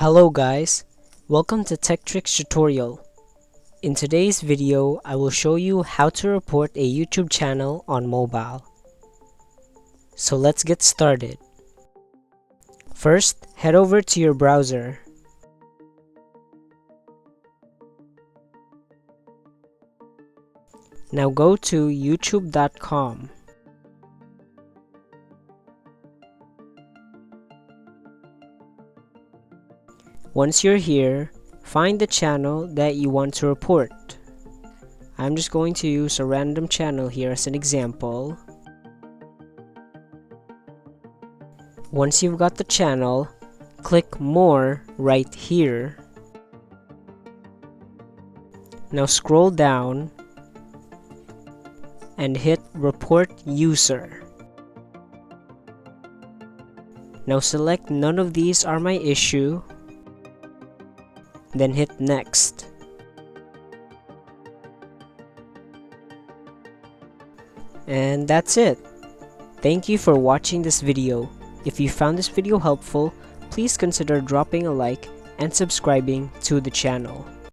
Hello guys, welcome to Tech Tricks tutorial. In today's video, I will show you how to report a YouTube channel on mobile. So let's get started. First, head over to your browser. Now go to youtube.com. Once you're here, find the channel that you want to report. I'm just going to use a random channel here as an example. Once you've got the channel, click More right here. Now scroll down and hit Report User. Now select None of these are my issue. Then hit Next. And that's it. Thank you for watching this video. If you found this video helpful, please consider dropping a like and subscribing to the channel.